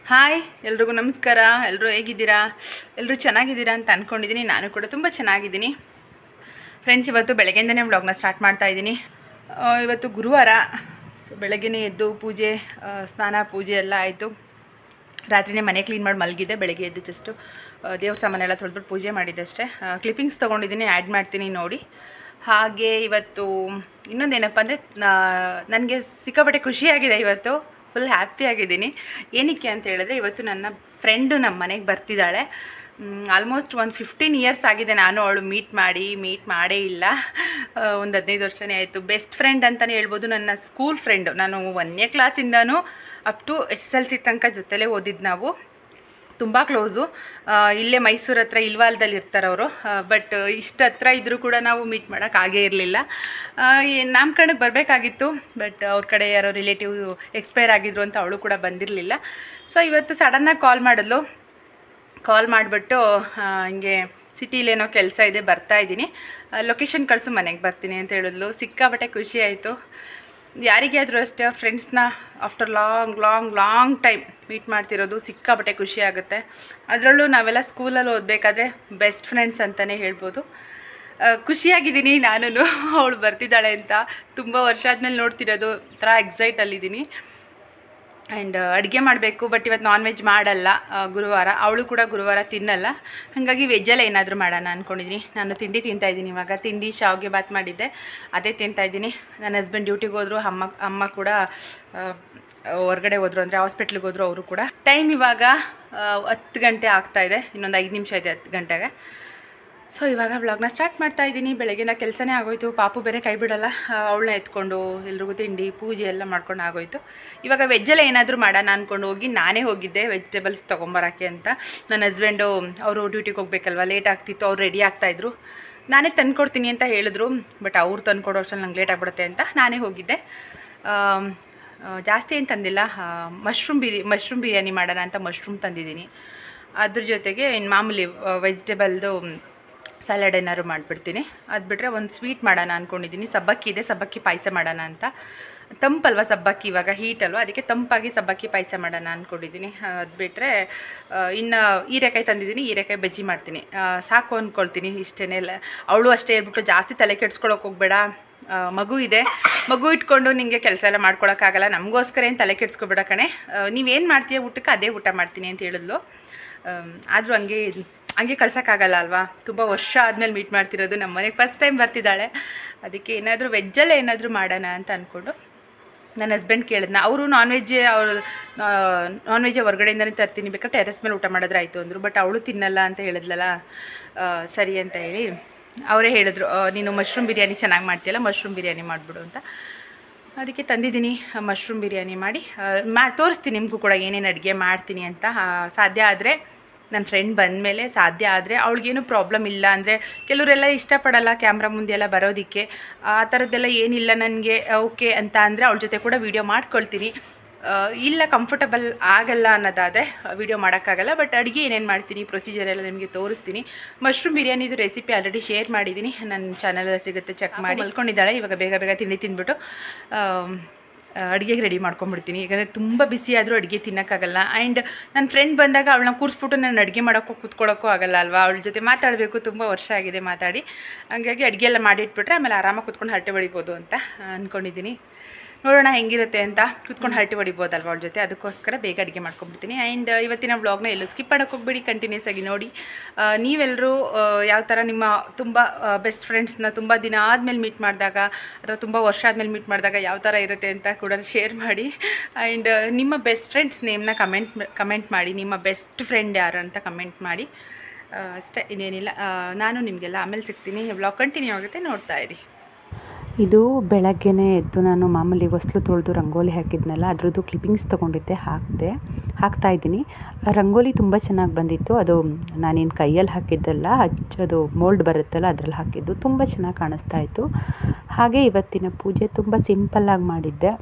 Hi ಎಲ್ರಿಗೂ ನಮಸ್ಕಾರ. ಎಲ್ಲರೂ ಹೇಗಿದ್ದೀರಾ? ಎಲ್ಲರೂ ಚೆನ್ನಾಗಿದ್ದೀರಾ ಅಂತ ಅಂದ್ಕೊಂಡಿದ್ದೀನಿ. ನಾನು ಕೂಡ ತುಂಬ ಚೆನ್ನಾಗಿದ್ದೀನಿ ಫ್ರೆಂಡ್ಸ್. ಇವತ್ತು ಬೆಳಗ್ಗೆಯಿಂದನೇ ವ್ಲಾಗ್ನ ಸ್ಟಾರ್ಟ್ ಮಾಡ್ತಾ ಇದ್ದೀನಿ. ಇವತ್ತು ಗುರುವಾರ. ಸೊ ಬೆಳಗ್ಗೆನೇ ಎದ್ದು ಪೂಜೆ, ಸ್ನಾನ ಪೂಜೆ ಎಲ್ಲ ಆಯಿತು. ರಾತ್ರಿನೇ ಮನೆ ಕ್ಲೀನ್ ಮಾಡಿ ಮಲಗಿದೆ. ಬೆಳಗ್ಗೆ ಎದ್ದು ಜಸ್ಟು ದೇವ್ರ ಸಾಮಾನೆಲ್ಲ ತೊಳೆದ್ಬಿಟ್ಟು ಪೂಜೆ ಮಾಡಿದ್ದಷ್ಟೇ. ಕ್ಲಿಪ್ಪಿಂಗ್ಸ್ ತೊಗೊಂಡಿದ್ದೀನಿ, ಆ್ಯಡ್ ಮಾಡ್ತೀನಿ ನೋಡಿ. ಹಾಗೆ ಇವತ್ತು ಇನ್ನೊಂದೇನಪ್ಪ ಅಂದರೆ, ನನಗೆ ಸಿಕ್ಕಾಪಟ್ಟೆ ಖುಷಿಯಾಗಿದೆ. ಇವತ್ತು ಫುಲ್ ಹ್ಯಾಪಿಯಾಗಿದ್ದೀನಿ. ಏನಕ್ಕೆ ಅಂತ ಹೇಳಿದ್ರೆ, ಇವತ್ತು ನನ್ನ ಫ್ರೆಂಡು ನಮ್ಮ ಮನೆಗೆ ಬರ್ತಿದ್ದಾಳೆ. ಆಲ್ಮೋಸ್ಟ್ ಒಂದು 15 ಇಯರ್ಸ್ ಆಗಿದೆ ನಾನು ಅವಳು ಮೀಟ್ ಮಾಡೇ ಇಲ್ಲ. ಒಂದು 15 ವರ್ಷನೇ ಆಯಿತು. ಬೆಸ್ಟ್ ಫ್ರೆಂಡ್ ಅಂತಲೇ ಹೇಳ್ಬೋದು. ನನ್ನ ಸ್ಕೂಲ್ ಫ್ರೆಂಡು. ನಾನು 1ನೇ ಕ್ಲಾಸಿಂದನೂ ಅಪ್ ಟು SSLC ತನಕ ಜೊತೆಲೇ ಓದಿದ್ದು ನಾವು. ತುಂಬ ಕ್ಲೋಸು. ಇಲ್ಲೇ ಮೈಸೂರು ಹತ್ರ ಇಲ್ವಾಲ್ದಲ್ಲಿ ಇರ್ತಾರೆ ಅವರು. ಬಟ್ ಇಷ್ಟು ಹತ್ರ ಇದ್ದರೂ ಕೂಡ ನಾವು ಮೀಟ್ ಮಾಡೋಕ್ಕಾಗೇ ಇರಲಿಲ್ಲ. ನಾಮಕರಣಕ್ಕೆ ಬರಬೇಕಾಗಿತ್ತು, ಬಟ್ ಅವ್ರ ಕಡೆ ಯಾರೋ ರಿಲೇಟಿವ್ ಎಕ್ಸ್ಪೈರ್ ಆಗಿದ್ರು ಅಂತ ಅವಳು ಕೂಡ ಬಂದಿರಲಿಲ್ಲ. ಸೊ ಇವತ್ತು ಸಡನ್ನಾಗಿ ಕಾಲ್ ಮಾಡಿಬಿಟ್ಟು ಹಿಂಗೆ ಸಿಟಿಲೇನೋ ಕೆಲಸ ಇದೆ, ಬರ್ತಾಯಿದ್ದೀನಿ, ಲೊಕೇಶನ್ ಕಳಿಸು, ಮನೆಗೆ ಬರ್ತೀನಿ ಅಂತ ಹೇಳಿದ್ಲು. ಸಿಕ್ಕಾಪಟ್ಟೆ ಖುಷಿ ಆಯಿತು. ಯಾರಿಗೇ ಆದರೂ ಅಷ್ಟೇ, ಫ್ರೆಂಡ್ಸ್ನ ಆಫ್ಟರ್ ಲಾಂಗ್ ಟೈಮ್ ಮೀಟ್ ಮಾಡ್ತಿರೋದು ಸಿಕ್ಕಾಪಟ್ಟೆ ಖುಷಿ ಆಗುತ್ತೆ. ಅದರಲ್ಲೂ ನಾವೆಲ್ಲ ಸ್ಕೂಲಲ್ಲಿ ಓದಬೇಕಾದ್ರೆ ಬೆಸ್ಟ್ ಫ್ರೆಂಡ್ಸ್ ಅಂತಲೇ ಹೇಳ್ಬೋದು. ಖುಷಿಯಾಗಿದ್ದೀನಿ ನಾನು. ಅವಳು ಬರ್ತಿದ್ದಾಳೆ ಅಂತ ತುಂಬ ವರ್ಷ ಆದಮೇಲೆ ನೋಡ್ತಿರೋದು, ಥರ ಎಕ್ಸೈಟಲ್ಲಿದ್ದೀನಿ. ಆ್ಯಂಡ್ ಅಡುಗೆ ಮಾಡಬೇಕು, ಬಟ್ ಇವತ್ತು ನಾನ್ ವೆಜ್ ಮಾಡಲ್ಲ, ಗುರುವಾರ. ಅವಳು ಕೂಡ ಗುರುವಾರ ತಿನ್ನಲ್ಲ. ಹಾಗಾಗಿ ವೆಜ್ಜಲ್ಲೇ ಏನಾದರೂ ಮಾಡೋಣ ಅಂದ್ಕೊಂಡಿದ್ದೀನಿ. ನಾನು ತಿಂಡಿ ತಿಂತಾಯಿದ್ದೀನಿ ಇವಾಗ. ತಿಂಡಿ ಶಾವಿಗೆ ಬಾತ್ ಮಾಡಿದ್ದೆ, ಅದೇ ತಿಂತಾಯಿದ್ದೀನಿ. ನನ್ನ ಹಸ್ಬೆಂಡ್ ಡ್ಯೂಟಿಗೆ ಹೋದರು, ಅಮ್ಮ ಕೂಡ ಹೊರಗಡೆ ಹೋದರು, ಅಂದರೆ ಹಾಸ್ಪಿಟ್ಲಿಗೆ ಹೋದರು ಅವರು ಕೂಡ. ಟೈಮ್ ಇವಾಗ 10 ಗಂಟೆ ಆಗ್ತಾಯಿದೆ. ಇನ್ನೊಂದು 5 ನಿಮಿಷ ಇದೆ 10 ಗಂಟೆಗೆ. ಸೊ ಇವಾಗ ವ್ಲಾಗ್ನ ಸ್ಟಾರ್ಟ್ ಮಾಡ್ತಾಯಿದ್ದೀನಿ. ಬೆಳಗ್ಗಿನ ಕೆಲಸನೇ ಆಗೋಯ್ತು. ಪಾಪು ಬೇರೆ ಕೈ ಬಿಡಲ್ಲ, ಅವಳನ್ನ ಎತ್ಕೊಂಡು ಎಲ್ರಿಗೂ ತಿಂಡಿ ಪೂಜೆ ಎಲ್ಲ ಮಾಡ್ಕೊಂಡು ಆಗೋಯ್ತು. ಇವಾಗ ವೆಜ್ಜಲ್ಲೇ ಏನಾದರೂ ಮಾಡೋಣ ಅಂದ್ಕೊಂಡು ನಾನೇ ಹೋಗಿದ್ದೆ ವೆಜಿಟೇಬಲ್ಸ್ ತೊಗೊಂಬರೋಕ್ಕೆ ಅಂತ. ನನ್ನ ಹಸ್ಬೆಂಡು ಅವರು ಡ್ಯೂಟಿಗೆ ಹೋಗ್ಬೇಕಲ್ವ, ಲೇಟ್ ಆಗ್ತಿತ್ತು. ಅವ್ರು ರೆಡಿ ಆಗ್ತಾಯಿದ್ರು. ನಾನೇ ತಂದುಕೊಡ್ತೀನಿ ಅಂತ ಹೇಳಿದ್ರು, ಬಟ್ ಅವ್ರು ತಂದುಕೊಡೋ ಅಷ್ಟರಲ್ಲಿ ನಂಗೆ ಲೇಟ್ ಆಗಿಬಿಡುತ್ತೆ ಅಂತ ನಾನೇ ಹೋಗಿದ್ದೆ. ಜಾಸ್ತಿ ಏನು ತಂದಿಲ್ಲ. ಮಶ್ರೂಮ್ ಬಿರಿಯಾನಿ ಮಾಡೋಣ ಅಂತ ಮಶ್ರೂಮ್ ತಂದಿದ್ದೀನಿ. ಅದ್ರ ಜೊತೆಗೆ ಇನ್ನು ಮಾಮೂಲಿ ವೆಜಿಟೇಬಲ್ದು ಸಲಾಡ್ ಏನಾದ್ರು ಮಾಡಿಬಿಡ್ತೀನಿ. ಅದು ಬಿಟ್ಟರೆ ಒಂದು ಸ್ವೀಟ್ ಮಾಡೋಣ ಅಂದ್ಕೊಂಡಿದ್ದೀನಿ. ಸಬ್ಬಕ್ಕಿ ಇದೆ, ಸಬ್ಬಕ್ಕಿ ಪಾಯಸ ಮಾಡೋಣ ಅಂತ. ತಂಪಲ್ವ ಸಬ್ಬಕ್ಕಿ, ಇವಾಗ ಹೀಟ್ ಅಲ್ವ, ಅದಕ್ಕೆ ತಂಪಾಗಿ ಸಬ್ಬಕ್ಕಿ ಪಾಯಸ ಮಾಡೋಣ ಅಂದ್ಕೊಂಡಿದ್ದೀನಿ. ಅದು ಬಿಟ್ಟರೆ ಇನ್ನು ಹೀರೆಕಾಯಿ ತಂದಿದ್ದೀನಿ, ಹೀರೆಕಾಯಿ ಬಜ್ಜಿ ಮಾಡ್ತೀನಿ. ಸಾಕು ಅಂದ್ಕೊಳ್ತೀನಿ. ಇಷ್ಟೇ. ಅವಳು ಅಷ್ಟೇ ಹೇಳ್ಬಿಟ್ಟು ಜಾಸ್ತಿ ತಲೆ ಕೆಡ್ಸ್ಕೊಳಕ್ಕೆ ಹೋಗ್ಬೇಡ, ಮಗು ಇದೆ, ಮಗು ಇಟ್ಕೊಂಡು ನಿಮಗೆ ಕೆಲಸ ಎಲ್ಲ ಮಾಡ್ಕೊಳಕ್ಕಾಗಲ್ಲ, ನಮಗೋಸ್ಕರ ಏನು ತಲೆ ಕೆಡ್ಸ್ಕೊಬೇಡ ಕಣೆ, ನೀವೇನು ಮಾಡ್ತೀಯ ಊಟಕ್ಕೆ ಅದೇ ಊಟ ಮಾಡ್ತೀನಿ ಅಂತ ಹೇಳಿದ್ಲು. ಆದರೂ ಹಂಗೆ ಕಳ್ಸೋಕ್ಕಾಗಲ್ಲ ಅಲ್ವಾ. ತುಂಬ ವರ್ಷ ಆದಮೇಲೆ ಮೀಟ್ ಮಾಡ್ತಿರೋದು, ನಮ್ಮ ಮನೆಗೆ ಫಸ್ಟ್ ಟೈಮ್ ಬರ್ತಿದ್ದಾಳೆ. ಅದಕ್ಕೆ ಏನಾದರೂ ವೆಜ್ಜಲ್ಲೇ ಏನಾದರೂ ಮಾಡೋಣ ಅಂತ ಅಂದ್ಕೊಂಡು ನನ್ನ ಹಸ್ಬೆಂಡ್ ಕೇಳಿದ್ನ. ಅವರು ನಾನ್ ವೆಜ್ಜೇ ಹೊರಗಡೆಯಿಂದನೇ ತರ್ತೀನಿ, ಬೇಕಾದ್ರೆ ಟೆರೆಸ್ ಮೇಲೆ ಊಟ ಮಾಡಿದ್ರೆ ಆಯಿತು ಅಂದರು. ಬಟ್ ಅವಳು ತಿನ್ನಲ್ಲ ಅಂತ ಹೇಳಿದ್ಲಲ್ಲ, ಸರಿ ಅಂತ ಹೇಳಿ ಅವರೇ ಹೇಳಿದ್ರು, ನೀನು ಮಶ್ರೂಮ್ ಬಿರಿಯಾನಿ ಚೆನ್ನಾಗಿ ಮಾಡ್ತೀಯಲ್ಲ, ಮಶ್ರೂಮ್ ಬಿರಿಯಾನಿ ಮಾಡಿಬಿಡು ಅಂತ. ಅದಕ್ಕೆ ತಂದಿದ್ದೀನಿ. ಮಶ್ರೂಮ್ ಬಿರಿಯಾನಿ ಮಾಡಿ ತೋರಿಸ್ತೀನಿ ನಿಮಗೂ ಕೂಡ ಏನೇನು ಅಡುಗೆ ಮಾಡ್ತೀನಿ ಅಂತ. ಸಾಧ್ಯ ಆದರೆ ನನ್ನ ಫ್ರೆಂಡ್ ಬಂದಮೇಲೆ, ಸಾಧ್ಯ ಆದರೆ, ಅವಳಿಗೇನು ಪ್ರಾಬ್ಲಮ್ ಇಲ್ಲ ಅಂದರೆ, ಕೆಲವರೆಲ್ಲ ಇಷ್ಟಪಡಲ್ಲ ಕ್ಯಾಮ್ರಾ ಮುಂದೆ ಎಲ್ಲ ಬರೋದಕ್ಕೆ, ಆ ಥರದ್ದೆಲ್ಲ ಏನಿಲ್ಲ ನನಗೆ ಓಕೆ ಅಂತ ಅಂದರೆ ಅವಳ ಜೊತೆ ಕೂಡ ವೀಡಿಯೋ ಮಾಡ್ಕೊಳ್ತೀನಿ. ಇಲ್ಲ ಕಂಫರ್ಟಬಲ್ ಆಗಲ್ಲ ಅನ್ನೋದಾದರೆ ವೀಡಿಯೋ ಮಾಡೋಕ್ಕಾಗಲ್ಲ. ಬಟ್ ಅಡುಗೆ ಏನೇನು ಮಾಡ್ತೀನಿ, ಪ್ರೊಸೀಜರ್ ಎಲ್ಲ ನಿಮಗೆ ತೋರಿಸ್ತೀನಿ. ಮಶ್ರೂಮ್ ಬಿರಿಯಾನಿದು ರೆಸಿಪಿ ಆಲ್ರೆಡಿ ಶೇರ್ ಮಾಡಿದ್ದೀನಿ, ನನ್ನ ಚಾನಲಲ್ಲಿ ಸಿಗುತ್ತೆ, ಚೆಕ್ ಮಾಡಿ. ಮಲ್ಕೊಂಡಿದ್ದಾಳೆ. ಇವಾಗ ಬೇಗ ತಿಂಡಿ ತಿಂದ್ಬಿಟ್ಟು ಅಡುಗೆಗೆ ರೆಡಿ ಮಾಡ್ಕೊಂಬಿಡ್ತೀನಿ. ಯಾಕಂದರೆ ತುಂಬ ಬಿಸಿ ಆದರೂ ಅಡುಗೆ ತಿನ್ನೋಕ್ಕಾಗಲ್ಲ. ಆ್ಯಂಡ್ ನನ್ನ ಫ್ರೆಂಡ್ ಬಂದಾಗ ಅವಳನ್ನ ಕೂರಿಸ್ಬಿಟ್ಟು ನಾನು ಅಡುಗೆ ಮಾಡೋಕ್ಕೂ ಕೂತ್ಕೊಳ್ಳೋಕ್ಕೂ ಆಗಲ್ಲ ಅಲ್ವಾ. ಅವಳ ಜೊತೆ ಮಾತಾಡಬೇಕು, ತುಂಬ ವರ್ಷ ಆಗಿದೆ ಮಾತಾಡಿ. ಹಾಗಾಗಿ ಅಡುಗೆ ಎಲ್ಲ ಮಾಡಿಟ್ಬಿಟ್ರೆ ಆಮೇಲೆ ಆರಾಮಾಗಿ ಕೂತ್ಕೊಂಡು ಹರಟೆ ಹೊಡಿಬೋದು ಅಂತ ಅಂದ್ಕೊಂಡಿದ್ದೀನಿ. ನೋಡೋಣ ಹೆಂಗಿರುತ್ತೆ ಅಂತ. ಕೂತ್ಕೊಂಡು ಹರಟೆ ಹೊಡಿಬೋದಲ್ವ ಅವಳ ಜೊತೆ, ಅದಕ್ಕೋಸ್ಕರ ಬೇಗ ಅಡುಗೆ ಮಾಡ್ಕೊಂಬಿಡ್ತೀನಿ. ಆ್ಯಂಡ್ ಇವತ್ತಿನ ವ್ಲಾಗ್ನ ಎಲ್ಲೂ ಸ್ಕಿಪ್ ಮಾಡೋಕ್ಕೆ ಹೋಗ್ಬೇಡಿ, ಕಂಟಿನ್ಯೂಸ್ ಆಗಿ ನೋಡಿ. ನೀವೆಲ್ಲರೂ ಯಾವ ಥರ ನಿಮ್ಮ ತುಂಬ ಬೆಸ್ಟ್ ಫ್ರೆಂಡ್ಸ್ನ ತುಂಬ ದಿನ ಆದಮೇಲೆ ಮೀಟ್ ಮಾಡಿದಾಗ, ಅಥವಾ ತುಂಬ ವರ್ಷ ಆದಮೇಲೆ ಮೀಟ್ ಮಾಡಿದಾಗ ಯಾವ ಥರ ಇರುತ್ತೆ ಅಂತ ಕೂಡ ಶೇರ್ ಮಾಡಿ. ಆ್ಯಂಡ್ ನಿಮ್ಮ ಬೆಸ್ಟ್ ಫ್ರೆಂಡ್ಸ್ ನೇಮ್ನ ಕಮೆಂಟ್ ಮಾಡಿ. ನಿಮ್ಮ ಬೆಸ್ಟ್ ಫ್ರೆಂಡ್ ಯಾರು ಅಂತ ಕಮೆಂಟ್ ಮಾಡಿ. ಅಷ್ಟೇ, ಇನ್ನೇನಿಲ್ಲ. ನಾನು ನಿಮಗೆಲ್ಲ ಆಮೇಲೆ ಸಿಗ್ತೀನಿ. ವ್ಲಾಗ್ ಕಂಟಿನ್ಯೂ ಆಗುತ್ತೆ, ನೋಡ್ತಾ ಇರಿ. ಇದು ಬೆಳಗ್ಗೆನೇ ಎದ್ದು ನಾನು ಮಾಮೂಲಿ ಹೊಸ್ಲು ತೊಳೆದು ರಂಗೋಲಿ ಹಾಕಿದ್ನಲ್ಲ, ಅದರದ್ದು ಕ್ಲಿಪ್ಪಿಂಗ್ಸ್ ತೊಗೊಂಡಿದ್ದೆ, ಹಾಕ್ತಾಯಿದ್ದೀನಿ. ರಂಗೋಲಿ ತುಂಬ ಚೆನ್ನಾಗಿ ಬಂದಿತ್ತು. ಅದು ನಾನೇನು ಕೈಯಲ್ಲಿ ಹಾಕಿದ್ದಲ್ಲ, ಅದು ಮೋಲ್ಡ್ ಬರುತ್ತಲ್ಲ ಅದರಲ್ಲಿ ಹಾಕಿದ್ದು. ತುಂಬ ಚೆನ್ನಾಗಿ ಕಾಣಿಸ್ತಾ ಇತ್ತು. ಹಾಗೆ ಇವತ್ತಿನ ಪೂಜೆ ತುಂಬ ಸಿಂಪಲ್ಲಾಗಿ ಮಾಡಿದ್ದೆ.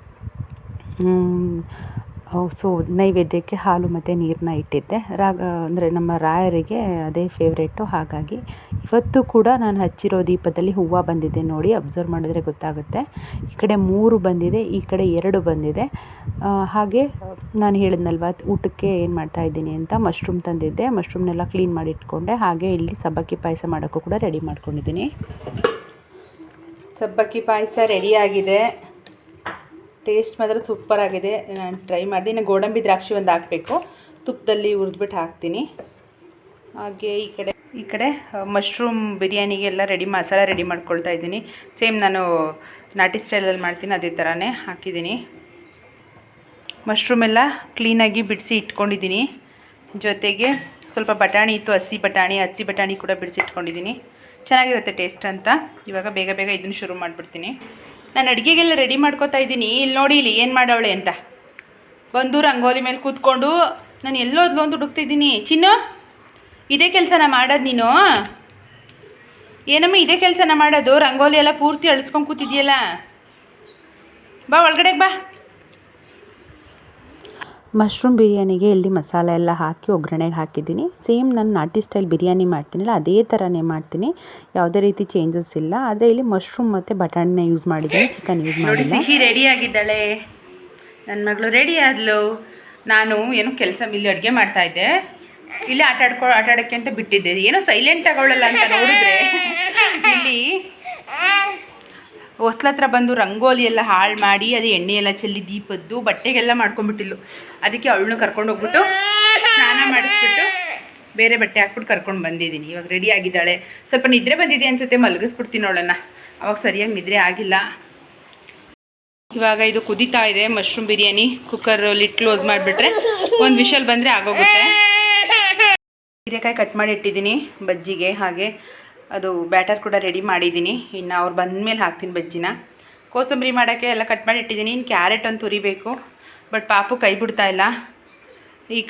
ಸೊ ನೈವೇದ್ಯಕ್ಕೆ ಹಾಲು ಮತ್ತು ನೀರನ್ನ ಇಟ್ಟಿದ್ದೆ. ಅಂದರೆ ನಮ್ಮ ರಾಯರಿಗೆ ಅದೇ ಫೇವ್ರೇಟು. ಹಾಗಾಗಿ ಇವತ್ತು ಕೂಡ ನಾನು ಹಚ್ಚಿರೋ ದೀಪದಲ್ಲಿ ಹೂವು ಬಂದಿದೆ ನೋಡಿ, ಅಬ್ಸರ್ವ್ ಮಾಡಿದ್ರೆ ಗೊತ್ತಾಗುತ್ತೆ. ಈ ಕಡೆ 3 ಬಂದಿದೆ, ಈ ಕಡೆ 2 ಬಂದಿದೆ. ಹಾಗೆ ನಾನು ಹೇಳಿದ್ನಲ್ವ ಊಟಕ್ಕೆ ಏನು ಮಾಡ್ತಾಯಿದ್ದೀನಿ ಅಂತ, ಮಶ್ರೂಮ್ ತಂದಿದ್ದೆ. ಮಶ್ರೂಮ್ನೆಲ್ಲ ಕ್ಲೀನ್ ಮಾಡಿ ಇಟ್ಕೊಂಡೆ. ಹಾಗೆ ಇಲ್ಲಿ ಸಬ್ಬಕ್ಕಿ ಪಾಯಸ ಮಾಡೋಕ್ಕೂ ಕೂಡ ರೆಡಿ ಮಾಡ್ಕೊಂಡಿದ್ದೀನಿ. ಸಬ್ಬಕ್ಕಿ ಪಾಯಸ ರೆಡಿಯಾಗಿದೆ. ಟೇಸ್ಟ್ ಮಾತ್ರ ಸೂಪರಾಗಿದೆ. ನಾನು ಟ್ರೈ ಮಾಡಿದೆ. ಇನ್ನು ಗೋಡಂಬಿ ದ್ರಾಕ್ಷಿ ಒಂದು ಹಾಕಬೇಕು, ತುಪ್ಪದಲ್ಲಿ ಹುರಿದ್ಬಿಟ್ಟು ಹಾಕ್ತೀನಿ. ಹಾಗೆ ಈ ಕಡೆ ಮಶ್ರೂಮ್ ಬಿರಿಯಾನಿಗೆಲ್ಲ ಮಸಾಲ ರೆಡಿ ಮಾಡ್ಕೊಳ್ತಾ ಇದ್ದೀನಿ. ಸೇಮ್ ನಾನು ನಾಟಿ ಸ್ಟೈಲಲ್ಲಿ ಮಾಡ್ತೀನಿ, ಅದೇ ಥರನೇ ಹಾಕಿದ್ದೀನಿ. ಮಶ್ರೂಮ್ ಎಲ್ಲ ಕ್ಲೀನಾಗಿ ಬಿಡಿಸಿ ಇಟ್ಕೊಂಡಿದ್ದೀನಿ. ಜೊತೆಗೆ ಸ್ವಲ್ಪ ಬಟಾಣಿ ಇತ್ತು, ಹಸಿ ಬಟಾಣಿ ಕೂಡ ಬಿಡಿಸಿ ಇಟ್ಕೊಂಡಿದ್ದೀನಿ. ಚೆನ್ನಾಗಿರುತ್ತೆ ಟೇಸ್ಟ್ ಅಂತ. ಇವಾಗ ಬೇಗ ಇದನ್ನು ಶುರು ಮಾಡಿಬಿಡ್ತೀನಿ. ನಾನು ಅಡುಗೆಗೆಲ್ಲ ರೆಡಿ ಮಾಡ್ಕೋತಾ ಇದ್ದೀನಿ. ಇಲ್ಲಿ ನೋಡಿ, ಇಲ್ಲಿ ಏನು ಮಾಡವಳೆ ಅಂತ ಬಂದು ರಂಗೋಲಿ ಮೇಲೆ ಕೂತ್ಕೊಂಡು ನಾನು ಎಲ್ಲೋದ್ಲು ಅಂತ ಹುಡುಕ್ತಿದ್ದೀನಿ. ಚಿನ್ನು, ಇದೇ ಕೆಲಸನ ಮಾಡೋದು ನೀನು? ಏನಮ್ಮ ಇದೇ ಕೆಲಸನ ಮಾಡೋದು? ರಂಗೋಲಿ ಎಲ್ಲ ಪೂರ್ತಿ ಅಳಿಸ್ಕೊಂಡು ಕೂತಿದ್ಯಲ್ಲ. ಬಾ ಒಳಗಡೆಗೆ ಬಾ. ಮಶ್ರೂಮ್ ಬಿರಿಯಾನಿಗೆ ಇಲ್ಲಿ ಮಸಾಲೆ ಎಲ್ಲ ಹಾಕಿ ಒಗ್ಗರಣೆಗೆ ಹಾಕಿದ್ದೀನಿ. ಸೇಮ್ ನಾನು ನಾಟಿ ಸ್ಟೈಲ್ ಬಿರಿಯಾನಿ ಮಾಡ್ತೀನಲ್ಲ ಅದೇ ಥರನೇ ಮಾಡ್ತೀನಿ, ಯಾವುದೇ ರೀತಿ ಚೇಂಜಸ್ ಇಲ್ಲ. ಆದರೆ ಇಲ್ಲಿ ಮಶ್ರೂಮ್ ಮತ್ತು ಬಟಾಣಿನ ಯೂಸ್ ಮಾಡಿದ್ದೀನಿ, ಚಿಕನ್ ಯೂಸ್ ನೋಡಿ. ಮಾಡಿಲ್ಲ. ಸಿಹಿ ರೆಡಿ ಆಗಿದ್ದಾಳೆ, ನನ್ನ ಮಗಳು ರೆಡಿ ಆದ್ಲು. ನಾನು ಏನೋ ಕೆಲಸ ಇಲ್ಲಿ ಅಡುಗೆ ಮಾಡ್ತಾಯಿದ್ದೆ, ಇಲ್ಲೇ ಆಟಾಡೋಕ್ಕೆ ಅಂತ ಬಿಟ್ಟಿದ್ದೆ. ಏನೋ ಸೈಲೆಂಟ್ ಆಗೋಳಲ್ಲ ಅಂತ ನೋಡಿದ್ರೆ ಇಲ್ಲಿ ಹೊಸ್ಲತ್ರ ಬಂದು ರಂಗೋಲಿ ಎಲ್ಲ ಹಾಳು ಮಾಡಿ, ಅದು ಎಣ್ಣೆ ಎಲ್ಲ ಚೆಲ್ಲಿ ದೀಪದ್ದು ಬಟ್ಟೆಗೆಲ್ಲ ಮಾಡ್ಕೊಂಡ್ಬಿಟ್ಟಿದ್ಲು. ಅದಕ್ಕೆ ಅವಳನ್ನು ಕರ್ಕೊಂಡು ಹೋಗ್ಬಿಟ್ಟು ಸ್ನಾನ ಮಾಡಿಸ್ಬಿಟ್ಟು ಬೇರೆ ಬಟ್ಟೆ ಹಾಕ್ಬಿಟ್ಟು ಕರ್ಕೊಂಡು ಬಂದಿದ್ದೀನಿ. ಇವಾಗ ರೆಡಿ ಆಗಿದ್ದಾಳೆ. ಸ್ವಲ್ಪ ನಿದ್ರೆ ಬಂದಿದೆ ಅನಿಸುತ್ತೆ, ಮಲಗಿಸ್ಬಿಡ್ತೀನಿ ಅವಳನ್ನು. ಅವಾಗ ಸರಿಯಾಗಿ ನಿದ್ರೆ ಆಗಿಲ್ಲ. ಇವಾಗ ಇದು ಕುದೀತಾ ಇದೆ mushroom biryani. Cooker lid close ಮಾಡಿಬಿಟ್ರೆ ಒಂದು ವಿಷಲ್ ಬಂದರೆ ಆಗೋಗುತ್ತೆ. ಹೀರೆಕಾಯಿ ಕಟ್ ಮಾಡಿ ಇಟ್ಟಿದ್ದೀನಿ ಬಜ್ಜಿಗೆ. ಹಾಗೆ ಅದು ಬ್ಯಾಟರ್ ಕೂಡ ರೆಡಿ ಮಾಡಿದ್ದೀನಿ. ಇನ್ನು ಅವ್ರು ಬಂದಮೇಲೆ ಹಾಕ್ತೀನಿ ಬಜ್ಜಿನ. ಕೋಸಂಬರಿ ಮಾಡೋಕ್ಕೆ ಎಲ್ಲ ಕಟ್ ಮಾಡಿ ಇಟ್ಟಿದ್ದೀನಿ. ಇನ್ನು ಕ್ಯಾರೆಟ್ ಒಂದು ತುರಿಬೇಕು, ಬಟ್ ಪಾಪು ಕೈ ಬಿಡ್ತಾ ಇಲ್ಲ. ಈ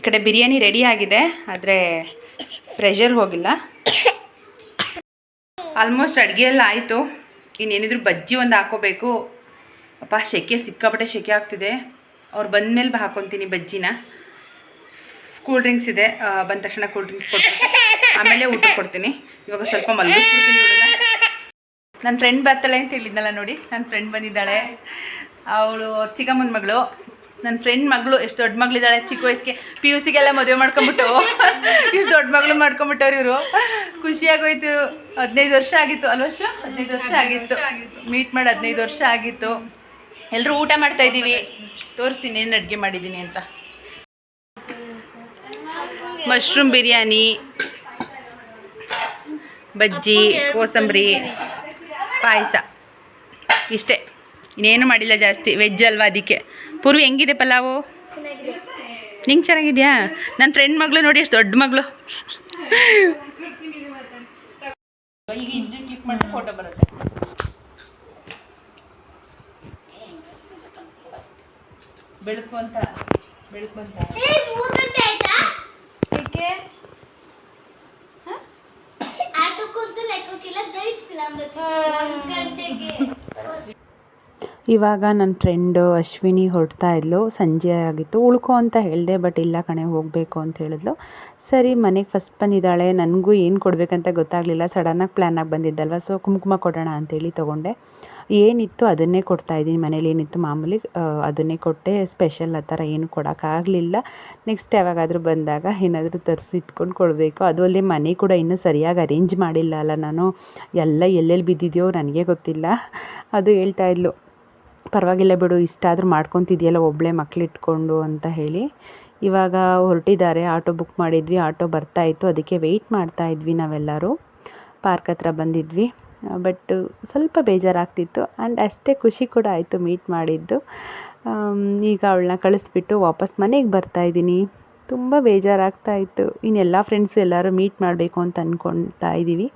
ಕಡೆ ಬಿರಿಯಾನಿ ರೆಡಿ ಆಗಿದೆ, ಆದರೆ ಪ್ರೆಷರ್ ಹೋಗಿಲ್ಲ. ಆಲ್ಮೋಸ್ಟ್ ಅಡುಗೆ ಎಲ್ಲ ಆಯಿತು. ಇನ್ನೇನಿದ್ರು ಬಜ್ಜಿ ಒಂದು ಹಾಕೋಬೇಕು. ಅಪ್ಪ ಸಿಕ್ಕಾಪಟ್ಟೆ ಸೆಕೆ ಆಗ್ತಿದೆ. ಅವ್ರು ಬಂದಮೇಲೆ ಹಾಕ್ಕೊತೀನಿ ಬಜ್ಜಿನ. ಕೂಲ್ ಡ್ರಿಂಕ್ಸ್ ಇದೆ, ಬಂದ ತಕ್ಷಣ ಕೂಲ್ ಡ್ರಿಂಕ್ಸ್ ಕೊಡ್ತೀನಿ, ಆಮೇಲೆ ಊಟ ಕೊಡ್ತೀನಿ. ಇವಾಗ ಸ್ವಲ್ಪ ಮಲಗಿಸ್ಬಿಡ್ತೀನಿ ಇವಳನ್ನ. ನನ್ನ ಫ್ರೆಂಡ್ ಬರ್ತಾಳೆ ಅಂತ ಹೇಳಿದ್ನಲ್ಲ ನೋಡಿ, ನನ್ನ ಫ್ರೆಂಡ್ ಬಂದಿದ್ದಾಳೆ. ಅವಳು ಚಿಕ್ಕಮ್ಮನ ಮಗಳು. ನನ್ನ ಫ್ರೆಂಡ್ ಮಗಳು ಎಷ್ಟು ದೊಡ್ಡ ಮಗಳಿದ್ದಾಳೆ. ಚಿಕ್ಕ ವಯಸ್ಸಿಗೆ PUCಗೆಲ್ಲ ಮದುವೆ ಮಾಡ್ಕೊಂಬಿಟ್ಟು ಇಷ್ಟು ದೊಡ್ಡ ಮಗಳು ಮಾಡ್ಕೊಂಬಿಟ್ಟವ್ರು ಇವರು. ಖುಷಿಯಾಗೋಯ್ತು. 15 ವರ್ಷ ಆಗಿತ್ತು ಅಲ್ವ? 15 ವರ್ಷ ಆಗಿತ್ತು ಮೀಟ್ ಮಾಡಿ. 15 ವರ್ಷ ಆಗಿತ್ತು. ಎಲ್ಲರೂ ಊಟ ಮಾಡ್ತಾಯಿದ್ದೀವಿ. ತೋರಿಸ್ತೀನಿ ಏನು ಅಡುಗೆ ಮಾಡಿದ್ದೀನಿ ಅಂತ. ಮಶ್ರೂಮ್ ಬಿರಿಯಾನಿ, ಬಜ್ಜಿ, ಕೋಸಂಬರಿ, ಪಾಯಸ, ಇಷ್ಟೇ. ಇನ್ನೇನು ಮಾಡಿಲ್ಲ ಜಾಸ್ತಿ. ವೆಜ್ ಅಲ್ವಾ ಅದಕ್ಕೆ. ಪೂರ್ವಿ ಹೆಂಗಿದೆ ಪಲಾವು? ನಿಂಗೆ ಚೆನ್ನಾಗಿದೆಯಾ? ನನ್ನ ಫ್ರೆಂಡ್ ಮಗಳು ನೋಡಿ, ಎಷ್ಟು ದೊಡ್ಡ ಮಗಳು. ಈಗ ಇಂಜಿನ್ ಕ್ಲಿಕ್ ಮಾಡಿ ಫೋಟೋ ಬರುತ್ತೆ. ಬೆಳಕು ಅಂತ ಇವಾಗ ನನ್ನ ಫ್ರೆಂಡು ಅಶ್ವಿನಿ ಹೊರಡ್ತಾ ಇದ್ಲು. ಸಂಜೆ ಆಗಿತ್ತು. ಉಳ್ಕೊ ಅಂತ ಹೇಳಿದೆ, ಬಟ್ ಇಲ್ಲ ಕಣೆ ಹೋಗಬೇಕು ಅಂತ ಹೇಳಿದ್ಲು. ಸರಿ, ಮನೆಗೆ ಫಸ್ಟ್ ಬಂದಿದ್ದಾಳೆ. ನನಗೂ ಏನು ಕೊಡಬೇಕಂತ ಗೊತ್ತಾಗಲಿಲ್ಲ. ಸಡನ್ನಾಗಿ ಪ್ಲ್ಯಾನಾಗಿ ಬಂದಿದ್ದಲ್ವ, ಸೊ ಕುಂಕುಮ ಕೊಡೋಣ ಅಂತೇಳಿ ತೊಗೊಂಡೆ. ಏನಿತ್ತು ಅದನ್ನೇ ಕೊಡ್ತಾಯಿದ್ದೀನಿ. ಮನೇಲಿ ಏನಿತ್ತು ಮಾಮೂಲಿ ಅದನ್ನೇ ಕೊಟ್ಟೆ. ಸ್ಪೆಷಲ್ ಆ ಥರ ಏನು ಕೊಡೋಕ್ಕಾಗಲಿಲ್ಲ. ನೆಕ್ಸ್ಟ್ ಯಾವಾಗಾದರೂ ಬಂದಾಗ ಏನಾದರೂ ತರಿಸಿ ಇಟ್ಕೊಂಡು ಕೊಡಬೇಕು. ಅದು ಅಲ್ಲೇ ಮನೆ ಕೂಡ ಇನ್ನೂ ಸರಿಯಾಗಿ ಅರೇಂಜ್ ಮಾಡಿಲ್ಲ ಅಲ್ಲ ನಾನು. ಎಲ್ಲ ಎಲ್ಲೆಲ್ಲಿ ಬಿದ್ದಿದೆಯೋ ನನಗೆ ಗೊತ್ತಿಲ್ಲ. ಅದು ಹೇಳ್ತಾಯಿದ್ಲು, ಪರವಾಗಿಲ್ಲ ಬಿಡು, ಇಷ್ಟಾದರೂ ಮಾಡ್ಕೊತಿದ್ಯಲ್ಲ ಒಬ್ಬಳೇ ಮಕ್ಕಳಿಟ್ಕೊಂಡು ಅಂತ ಹೇಳಿ. ಇವಾಗ ಹೊರಟಿದ್ದಾರೆ. ಆಟೋ ಬುಕ್ ಮಾಡಿದ್ವಿ, ಆಟೋ ಬರ್ತಾಯಿತ್ತು. ಅದಕ್ಕೆ ವೆಯ್ಟ್ ಮಾಡ್ತಾಯಿದ್ವಿ ನಾವೆಲ್ಲರೂ. ಪಾರ್ಕ್ ಹತ್ರ ಬಂದಿದ್ವಿ. ಬಟ್ ಸ್ವಲ್ಪ ಬೇಜಾರಾಗ್ತಿತ್ತು. ಆ್ಯಂಡ್ ಅಷ್ಟೇ ಖುಷಿ ಕೂಡ ಆಯಿತು ಮೀಟ್ ಮಾಡಿದ್ದು. ಈಗ ಅವಳನ್ನ ಕಳಿಸ್ಬಿಟ್ಟು ವಾಪಸ್ ಮನೆಗೆ ಬರ್ತಾಯಿದ್ದೀನಿ. ತುಂಬ ಬೇಜಾರಾಗ್ತಾಯಿತ್ತು. ಇನ್ನೆಲ್ಲ ಫ್ರೆಂಡ್ಸು ಎಲ್ಲರೂ ಮೀಟ್ ಮಾಡಬೇಕು ಅಂತ ಅಂದ್ಕೊಳ್ತಾ ಇದ್ದೀವಿ.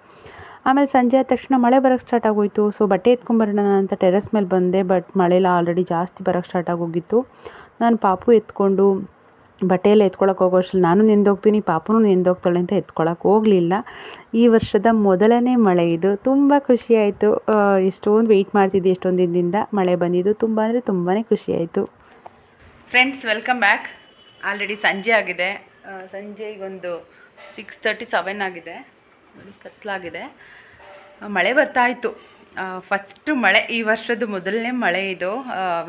ಆಮೇಲೆ ಸಂಜೆ ಆದ ತಕ್ಷಣ ಮಳೆ ಬರೋಕ್ಕೆ ಸ್ಟಾರ್ಟ್ ಆಗೋಯಿತು. ಸೊ ಬಟ್ಟೆ ಎತ್ಕೊಂಬರೋಣ ಅಂತ ಟೆರೆಸ್ ಮೇಲೆ ಬಂದೆ. ಬಟ್ ಮಳೆಲ್ಲ ಆಲ್ರೆಡಿ ಜಾಸ್ತಿ ಬರೋಕ್ಕೆ ಸ್ಟಾರ್ಟ್ ಆಗೋಗಿತ್ತು. ನಾನು ಪಾಪು ಎತ್ಕೊಂಡು ಬಟ್ಟೆಯೆಲ್ಲ ಎತ್ಕೊಳಕ್ಕೆ ಹೋಗೋಷ್ಟರಲ್ಲಿ ನಾನು ನೆಂದೋಗ್ತೀನಿ, ಪಾಪುನೂ ನೆಂದೋಗ್ತಾಳೆ ಅಂತ ಎತ್ಕೊಳಕ್ಕೆ ಹೋಗಲಿಲ್ಲ. ಈ ವರ್ಷದ ಮೊದಲನೇ ಮಳೆ ಇದು. ತುಂಬ ಖುಷಿಯಾಯಿತು. ಎಷ್ಟೊಂದು ವೆಯ್ಟ್ ಮಾಡ್ತಿದ್ದೆ, ಎಷ್ಟೊಂದು ದಿನದಿಂದ ಮಳೆ ಬಂದಿದ್ದು. ತುಂಬ ಅಂದರೆ ತುಂಬಾ ಖುಷಿಯಾಯಿತು. Friends welcome back. ಆಲ್ರೆಡಿ ಸಂಜೆ ಆಗಿದೆ. ಸಂಜೆ ಈಗೊಂದು 6:37 ಆಗಿದೆ. ನೋಡಿ ಕತ್ಲಾಗಿದೆ. ಮಳೆ ಬರ್ತಾ ಇತ್ತು. ಫಸ್ಟು ಮಳೆ, ಈ ವರ್ಷದ ಮೊದಲನೇ ಮಳೆ ಇದು.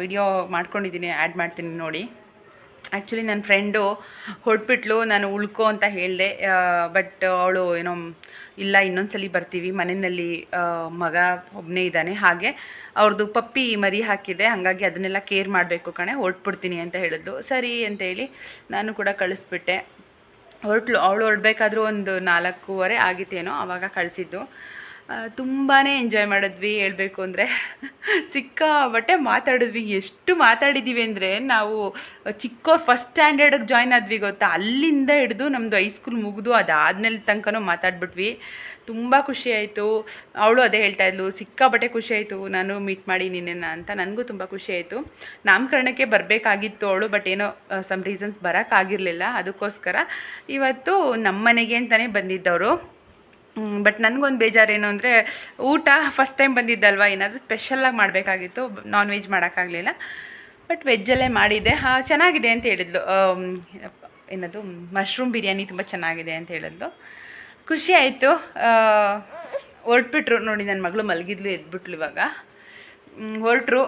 ವಿಡಿಯೋ ಮಾಡ್ಕೊಂಡಿದ್ದೀನಿ, ಆ್ಯಡ್ ಮಾಡ್ತೀನಿ ನೋಡಿ. ಆ್ಯಕ್ಚುಲಿ ನನ್ನ ಫ್ರೆಂಡು ಹೊರಟ್ಬಿಟ್ಲು, ನಾನು ಉಳ್ಕೊ ಅಂತ ಹೇಳಿದೆ. ಬಟ್ ಅವಳು ಏನೋ ಇಲ್ಲ ಇನ್ನೊಂದ್ಸಲಿ ಬರ್ತೀವಿ, ಮನೆಯಲ್ಲಿ ಮಗ ಒಬ್ಬನೇ ಇದ್ದಾನೆ, ಹಾಗೆ ಅವ್ರದ್ದು ಪಪ್ಪಿ ಮರಿ ಹಾಕಿದೆ, ಹಾಗಾಗಿ ಅದನ್ನೆಲ್ಲ ಕೇರ್ ಮಾಡಬೇಕು ಕಣೆ, ಹೊರಟ್ಬಿಡ್ತೀನಿ ಅಂತ ಹೇಳಿದ್ಲು. ಸರಿ ಅಂತೇಳಿ ನಾನು ಕೂಡ ಕಳಿಸ್ಬಿಟ್ಟೆ. ಅವಳು ಹೊರಡ್ಬೇಕಾದ್ರೂ ಒಂದು 4:15 ಆಗಿತ್ತೇನೋ ಆವಾಗ ಕಳಿಸಿದ್ದು. ತುಂಬಾ ಎಂಜಾಯ್ ಮಾಡಿದ್ವಿ. ಹೇಳಬೇಕು ಅಂದರೆ ಸಿಕ್ಕಾಬಟ್ಟೆ ಮಾತಾಡಿದ್ವಿ. ಎಷ್ಟು ಮಾತಾಡಿದ್ದೀವಿ ಅಂದರೆ, ನಾವು ಚಿಕ್ಕವ್ರು ಫಸ್ಟ್ ಸ್ಟ್ಯಾಂಡರ್ಡಿಗೆ ಜಾಯ್ನ್ ಆದ್ವಿ ಗೊತ್ತಾ, ಅಲ್ಲಿಂದ ಹಿಡಿದು ನಮ್ಮದು ಹೈಸ್ಕೂಲ್ ಮುಗಿದು ಅದಾದಮೇಲೆ ತನಕನೂ ಮಾತಾಡ್ಬಿಟ್ವಿ. ತುಂಬ ಖುಷಿಯಾಯಿತು. ಅವಳು ಅದೇ ಹೇಳ್ತಾಯಿದ್ಲು, ಸಿಕ್ಕಾಬಟ್ಟೆ ಖುಷಿಯಾಯಿತು ನಾನು ಮೀಟ್ ಮಾಡಿ ನಿನ್ನೆನ ಅಂತ. ನನಗೂ ತುಂಬ ಖುಷಿಯಾಯಿತು. ನಾಮಕರಣಕ್ಕೆ ಬರಬೇಕಾಗಿತ್ತು ಅವಳು, ಬಟ್ ಏನೋ ಸಮ್ ರೀಸನ್ಸ್ ಬರೋಕ್ಕಾಗಿರಲಿಲ್ಲ. ಅದಕ್ಕೋಸ್ಕರ ಇವತ್ತು ನಮ್ಮ ಮನೆಗೆ ಅಂತಲೇ ಬಂದಿದ್ದವರು. ಬಟ್ ನನಗೊಂದು ಬೇಜಾರೇನು ಅಂದರೆ, ಊಟ ಫಸ್ಟ್ ಟೈಮ್ ಬಂದಿದ್ದಲ್ವ, ಏನಾದರೂ ಸ್ಪೆಷಲಾಗಿ ಮಾಡಬೇಕಾಗಿತ್ತು. ನಾನ್ ವೆಜ್ ಮಾಡೋಕ್ಕಾಗಲಿಲ್ಲ, ಬಟ್ ವೆಜ್ಜಲ್ಲೇ ಮಾಡಿದ್ದೆ. ಚೆನ್ನಾಗಿದೆ ಅಂತ ಹೇಳಿದ್ಲು. ಏನದು ಮಶ್ರೂಮ್ ಬಿರಿಯಾನಿ ತುಂಬ ಚೆನ್ನಾಗಿದೆ ಅಂತ ಹೇಳಿದ್ಲು. ಖುಷಿ ಆಯಿತು. ಹೊರಟ್ಬಿಟ್ರು ನೋಡಿ, ನನ್ನ ಮಗಳು ಮಲಗಿದ್ಲು, ಎದ್ಬಿಟ್ಲು. ಇವಾಗ ಹೊರಟ್ರು.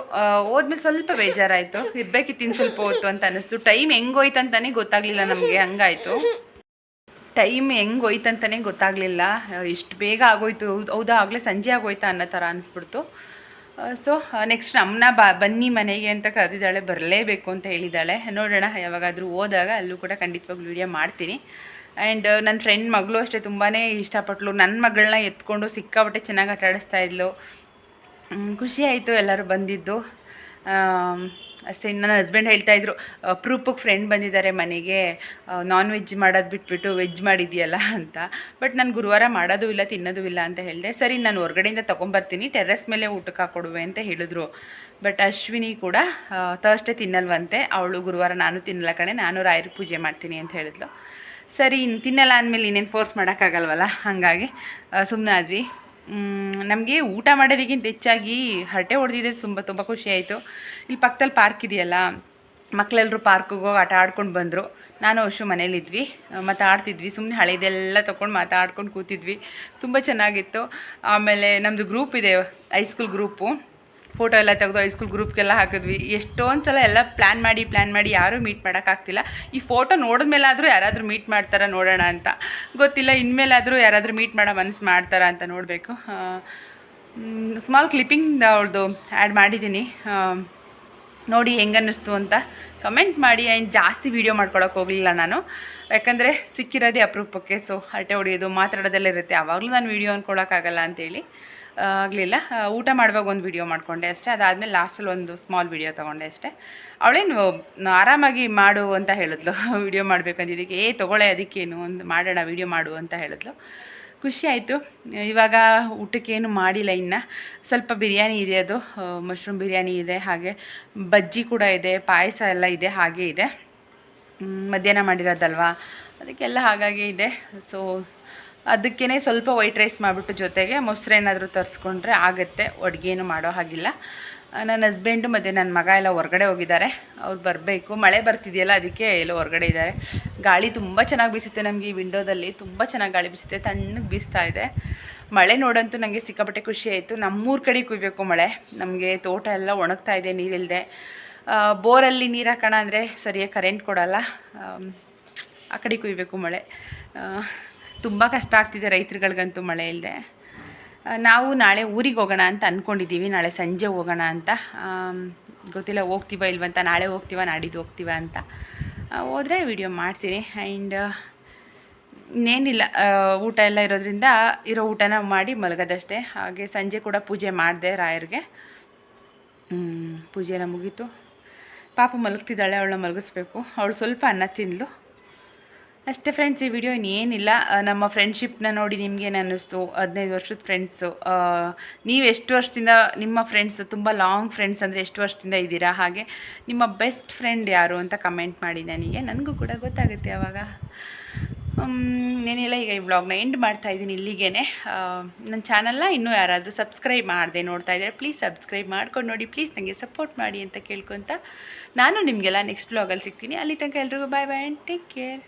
ಹೋದ್ಮೇಲೆ ಸ್ವಲ್ಪ ಬೇಜಾರಾಯಿತು. ಇರಬೇಕಿತ್ತು ಇನ್ನು ಸ್ವಲ್ಪ ಹೊತ್ತು ಅಂತ ಅನ್ನಿಸ್ತು. ಟೈಮ್ ಹೆಂಗೆ ಹೋಯ್ತು ಅಂತಲೇ ಗೊತ್ತಾಗಲಿಲ್ಲ ನಮಗೆ, ಹಂಗಾಯಿತು. ಟೈಮ್ ಹೆಂಗೆ ಹೋಯ್ತಂತಲೇ ಗೊತ್ತಾಗಲಿಲ್ಲ. ಇಷ್ಟು ಬೇಗ ಆಗೋಯ್ತು, ಹೌದಾ ಆಗಲೇ ಸಂಜೆ ಆಗೋಯ್ತಾ ಅನ್ನೋ ಥರ ಅನಿಸ್ಬಿಡ್ತು. ಸೊ ನೆಕ್ಸ್ಟ್ ಅಮ್ಮನ ಬನ್ನಿ ಮನೆಗೆ ಅಂತ ಕರೆದಿದ್ದಾಳೆ, ಬರಲೇಬೇಕು ಅಂತ ಹೇಳಿದ್ದಾಳೆ. ನೋಡೋಣ, ಯಾವಾಗಾದರೂ ಹೋದಾಗ ಅಲ್ಲೂ ಕೂಡ ಖಂಡಿತವಾಗ್ಲೂ ವಿಡಿಯೋ ಮಾಡ್ತೀನಿ. ಆ್ಯಂಡ್ ನನ್ನ ಫ್ರೆಂಡ್ ಮಗಳು ಅಷ್ಟೇ ತುಂಬಾ ಇಷ್ಟಪಟ್ಟಳು. ನನ್ನ ಮಗಳನ್ನ ಎತ್ಕೊಂಡು ಸಿಕ್ಕಾಬಟ್ಟೆ ಚೆನ್ನಾಗಿ ಆಟ ಆಡಿಸ್ತಾ ಇದ್ಲು. ಖುಷಿ ಆಯಿತು ಎಲ್ಲರೂ ಬಂದಿದ್ದು ಅಷ್ಟೇ. ನನ್ನ ಹಸ್ಬೆಂಡ್ ಹೇಳ್ತಾಯಿದ್ರು, ಅಪ್ರೂಪಕ್ಕೆ ಫ್ರೆಂಡ್ ಬಂದಿದ್ದಾರೆ ಮನೆಗೆ, ನಾನ್ ವೆಜ್ ಮಾಡೋದು ಬಿಟ್ಬಿಟ್ಟು ವೆಜ್ ಮಾಡಿದೆಯಲ್ಲ ಅಂತ. ಬಟ್ ನಾನು ಗುರುವಾರ ಮಾಡೋದು ಇಲ್ಲ, ತಿನ್ನೋದು ಇಲ್ಲ ಅಂತ ಹೇಳಿದೆ. ಸರಿ ನಾನು ಹೊರಗಡೆಯಿಂದ ತೊಗೊಂಬರ್ತೀನಿ, ಟೆರ್ರಸ್ ಮೇಲೆ ಊಟಕ್ಕೆ ಹಾಕ್ಕೊಡುವೆ ಅಂತ ಹೇಳಿದ್ರು. ಬಟ್ ಅಶ್ವಿನಿ ಕೂಡ ಥರ್ಸ್ಡೇ ತಿನ್ನಲ್ವಂತೆ. ಅವಳು ಗುರುವಾರ ನಾನು ತಿನ್ನಲ್ಲ ಕಣೆ, ನಾನು ರಾಯರ ಪೂಜೆ ಮಾಡ್ತೀನಿ ಅಂತ ಹೇಳಿದ್ಲು. ಸರಿ ತಿನ್ನಲ್ಲ ಅಂದಮೇಲೆ ಇನ್ನೇನು ಫೋರ್ಸ್ ಮಾಡೋಕ್ಕಾಗಲ್ವಲ್ಲ, ಹಾಗಾಗಿ ಸುಮ್ಮನೆ ಆದ್ವಿ. ನಮಗೆ ಊಟ ಮಾಡೋದಕ್ಕಿಂತ ಹೆಚ್ಚಾಗಿ ಹರಟೆ ಹೊಡೆದಿದ್ದೆ ತುಂಬ ಖುಷಿ ಆಯಿತು. ಇಲ್ಲಿ ಪಕ್ಕದಲ್ಲಿ ಪಾರ್ಕ್ ಇದೆಯಲ್ಲ, ಮಕ್ಕಳೆಲ್ಲರೂ ಪಾರ್ಕಿಗೆ ಹೋಗಿ ಆಟ ಆಡ್ಕೊಂಡು ಬಂದರು. ನಾನು ಅಷ್ಟು ಮನೇಲಿದ್ವಿ, ಮಾತಾಡ್ತಿದ್ವಿ, ಸುಮ್ಮನೆ ಹಳೆದೆಲ್ಲ ತೊಗೊಂಡು ಮಾತಾಡ್ಕೊಂಡು ಕೂತಿದ್ವಿ. ತುಂಬ ಚೆನ್ನಾಗಿತ್ತು. ಆಮೇಲೆ ನಮ್ಮದು ಗ್ರೂಪ್ ಇದೆ, ಹೈಸ್ಕೂಲ್ ಗ್ರೂಪು. ಫೋಟೋ ಎಲ್ಲ ತೆಗೆದು ಹೈಸ್ಕೂಲ್ ಗ್ರೂಪ್ಗೆಲ್ಲ ಹಾಕಿದ್ವಿ. ಎಷ್ಟೊಂದು ಸಲ ಎಲ್ಲ ಪ್ಲ್ಯಾನ್ ಮಾಡಿ ಯಾರೂ ಮೀಟ್ ಮಾಡೋಕ್ಕಾಗ್ತಿಲ್ಲ. ಈ ಫೋಟೋ ನೋಡಿದ್ಮೇಲಾದರೂ ಯಾರಾದರೂ ಮೀಟ್ ಮಾಡ್ತಾರಾ ನೋಡೋಣ ಅಂತ. ಗೊತ್ತಿಲ್ಲ, ಇನ್ಮೇಲಾದರೂ ಯಾರಾದರೂ ಮೀಟ್ ಮಾಡೋ ಮನಸ್ಸು ಮಾಡ್ತಾರಾ ಅಂತ ನೋಡಬೇಕು. ಸ್ಮಾಲ್ ಕ್ಲಿಪ್ಪಿಂಗ್ ಅವ್ರದ್ದು ಆ್ಯಡ್ ಮಾಡಿದ್ದೀನಿ, ನೋಡಿ ಹೆಂಗೆ ಅನ್ನಿಸ್ತು ಅಂತ ಕಮೆಂಟ್ ಮಾಡಿ. ಆ್ಯಂಡ್ ಜಾಸ್ತಿ ವೀಡಿಯೋ ಮಾಡ್ಕೊಳಕ್ಕೆ ಹೋಗಲಿಲ್ಲ ನಾನು, ಯಾಕಂದರೆ ಸಿಕ್ಕಿರೋದೇ ಅಪರೂಪಕ್ಕೆ. ಸೊ ಹರಟೆ ಹೊಡೆಯೋದು ಮಾತಾಡೋದೆಲ್ಲ ಇರುತ್ತೆ, ಆವಾಗಲೂ ನಾನು ವೀಡಿಯೋ ಅಂದ್ಕೊಳಕ್ಕಾಗಲ್ಲ ಅಂತೇಳಿ ಆಗಲಿಲ್ಲ. ಊಟ ಮಾಡುವಾಗ ಒಂದು ವೀಡಿಯೋ ಮಾಡಿಕೊಂಡೆ ಅಷ್ಟೇ. ಅದಾದಮೇಲೆ ಲಾಸ್ಟಲ್ಲಿ ಒಂದು ಸ್ಮಾಲ್ ವೀಡಿಯೋ ತೊಗೊಂಡೆ ಅಷ್ಟೇ. ಅವಳೇನು ಆರಾಮಾಗಿ ಮಾಡು ಅಂತ ಹೇಳಿದ್ಲು, ವೀಡಿಯೋ ಮಾಡಬೇಕಂದಿದ್ದಕ್ಕೆ. ತೊಗೊಳ್ಳೆ, ಅದಕ್ಕೇನು, ಒಂದು ಮಾಡೋಣ ವೀಡಿಯೋ ಮಾಡು ಅಂತ ಹೇಳಿದ್ಲು. ಖುಷಿ ಆಯಿತು. ಇವಾಗ ಊಟಕ್ಕೇನು ಮಾಡಿಲ್ಲ, ಇನ್ನು ಸ್ವಲ್ಪ ಬಿರಿಯಾನಿ ಇದೆ, ಅದು ಮಶ್ರೂಮ್ ಬಿರಿಯಾನಿ ಇದೆ, ಹಾಗೆ ಬಜ್ಜಿ ಕೂಡ ಇದೆ, ಪಾಯಸ ಎಲ್ಲ ಇದೆ, ಹಾಗೆ ಇದೆ. ಮಧ್ಯಾಹ್ನ ಮಾಡಿರೋದಲ್ವಾ, ಅದಕ್ಕೆಲ್ಲ ಹಾಗಾಗಿ ಇದೆ. ಸೊ ಅದಕ್ಕೇ ಸ್ವಲ್ಪ ವೈಟ್ ರೈಸ್ ಮಾಡಿಬಿಟ್ಟು ಜೊತೆಗೆ ಮೊಸರೇನಾದರೂ ತರಿಸ್ಕೊಂಡ್ರೆ ಆಗುತ್ತೆ. ಅಡುಗೆನೂ ಮಾಡೋ ಹಾಗಿಲ್ಲ. ನನ್ನ ಹಸ್ಬೆಂಡು ಮತ್ತು ನನ್ನ ಮಗ ಎಲ್ಲ ಹೊರಗಡೆ ಹೋಗಿದ್ದಾರೆ, ಅವ್ರು ಬರಬೇಕು. ಮಳೆ ಬರ್ತಿದೆಯಲ್ಲ, ಅದಕ್ಕೆ ಎಲ್ಲೋ ಹೊರಗಡೆ ಇದ್ದಾರೆ. ಗಾಳಿ ತುಂಬ ಚೆನ್ನಾಗಿ ಬೀಸುತ್ತೆ ನಮಗೆ, ಈ ವಿಂಡೋದಲ್ಲಿ ತುಂಬ ಚೆನ್ನಾಗಿ ಗಾಳಿ ಬೀಸುತ್ತೆ, ತಣ್ಣಗೆ ಬೀಸ್ತಾ ಇದೆ. ಮಳೆ ನೋಡಂತೂ ನನಗೆ ಸಿಕ್ಕಾಪಟ್ಟೆ ಖುಷಿ ಆಯಿತು. ನಮ್ಮೂರ ಕಡೆ ಕುಯ್ಬೇಕು ಮಳೆ, ನಮಗೆ ತೋಟ ಎಲ್ಲ ಒಣಗ್ತಾ ಇದೆ ನೀರಿಲ್ಲದೆ. ಬೋರಲ್ಲಿ ನೀರು ಹಾಕೋಣ ಅಂದರೆ ಸರಿಯಾಗಿ ಕರೆಂಟ್ ಕೊಡೋಲ್ಲ, ಆ ಕಡೆ ಕುಯ್ಬೇಕು ಮಳೆ. ತುಂಬ ಕಷ್ಟ ಆಗ್ತಿದೆ ರೈತರುಗಳಿಗಂತೂ ಮಳೆ ಇಲ್ಲದೆ. ನಾವು ನಾಳೆ ಊರಿಗೆ ಹೋಗೋಣ ಅಂತ ಅಂದ್ಕೊಂಡಿದ್ದೀವಿ, ನಾಳೆ ಸಂಜೆ ಹೋಗೋಣ ಅಂತ. ಗೊತ್ತಿಲ್ಲ ಹೋಗ್ತೀವ ಇಲ್ವಂತ, ನಾಳೆ ಹೋಗ್ತೀವ ನಾಡಿದ್ದು ಹೋಗ್ತೀವ ಅಂತ. ಹೋದರೆ ವಿಡಿಯೋ ಮಾಡ್ತೀನಿ. ಆ್ಯಂಡ್ ಇನ್ನೇನಿಲ್ಲ, ಊಟ ಎಲ್ಲ ಇರೋದ್ರಿಂದ ಇರೋ ಊಟನ ಮಾಡಿ ಮಲಗೋದಷ್ಟೇ. ಹಾಗೆ ಸಂಜೆ ಕೂಡ ಪೂಜೆ ಮಾಡಿದೆ ರಾಯರಿಗೆ. ಪೂಜೆನ ಮುಗೀತು. ಪಾಪು ಮಲಗ್ತಿದ್ದಾಳೆ, ಅವಳನ್ನ ಮಲಗಿಸ್ಬೇಕು. ಅವಳು ಸ್ವಲ್ಪ ಅನ್ನ ತಿಂದ್ಲು ಅಷ್ಟೇ. ಫ್ರೆಂಡ್ಸ್, ಈ ವಿಡಿಯೋ ಇನ್ನೇನಿಲ್ಲ. ನಮ್ಮ ಫ್ರೆಂಡ್ಶಿಪ್ನ ನೋಡಿ ನಿಮಗೇನು ಅನ್ನಿಸ್ತು? 15 ವರ್ಷದ ಫ್ರೆಂಡ್ಸು. ನೀವು ಎಷ್ಟು ವರ್ಷದಿಂದ ನಿಮ್ಮ ಫ್ರೆಂಡ್ಸ್, ತುಂಬ ಲಾಂಗ್ ಫ್ರೆಂಡ್ಸ್ ಅಂದರೆ ಎಷ್ಟು ವರ್ಷದಿಂದ ಇದ್ದೀರಾ? ಹಾಗೆ ನಿಮ್ಮ ಬೆಸ್ಟ್ ಫ್ರೆಂಡ್ ಯಾರು ಅಂತ ಕಮೆಂಟ್ ಮಾಡಿ ನನಗೆ, ನನಗೂ ಕೂಡ ಗೊತ್ತಾಗುತ್ತೆ ಅವಾಗ. నేನೆಲ್ಲ ಈಗ ಈ ವ್ಲಾಗ್ನ ಎಂಡ್ ಮಾಡ್ತಾಯಿದ್ದೀನಿ ಇಲ್ಲಿಗೇ. ನನ್ನ ಚಾನಲ್ನ ಇನ್ನೂ ಯಾರಾದರೂ ಸಬ್ಸ್ಕ್ರೈಬ್ ಮಾಡದೆ ನೋಡ್ತಾ ಇದ್ದಾರೆ ಪ್ಲೀಸ್ ಸಬ್ಸ್ಕ್ರೈಬ್ ಮಾಡ್ಕೊಂಡು ನೋಡಿ, ಪ್ಲೀಸ್ ನನಗೆ ಸಪೋರ್ಟ್ ಮಾಡಿ ಅಂತ ಕೇಳ್ಕೊತ ನಾನು ನಿಮಗೆಲ್ಲ ನೆಕ್ಸ್ಟ್ ವ್ಲಾಗಲ್ಲಿ ಸಿಗ್ತೀನಿ. ಅಲ್ಲಿ ತನಕ ಎಲ್ರಿಗೂ ಬಾಯ್ ಬಾಯ್ ಆ್ಯಂಡ್ ಟೇಕ್ ಕೇರ್.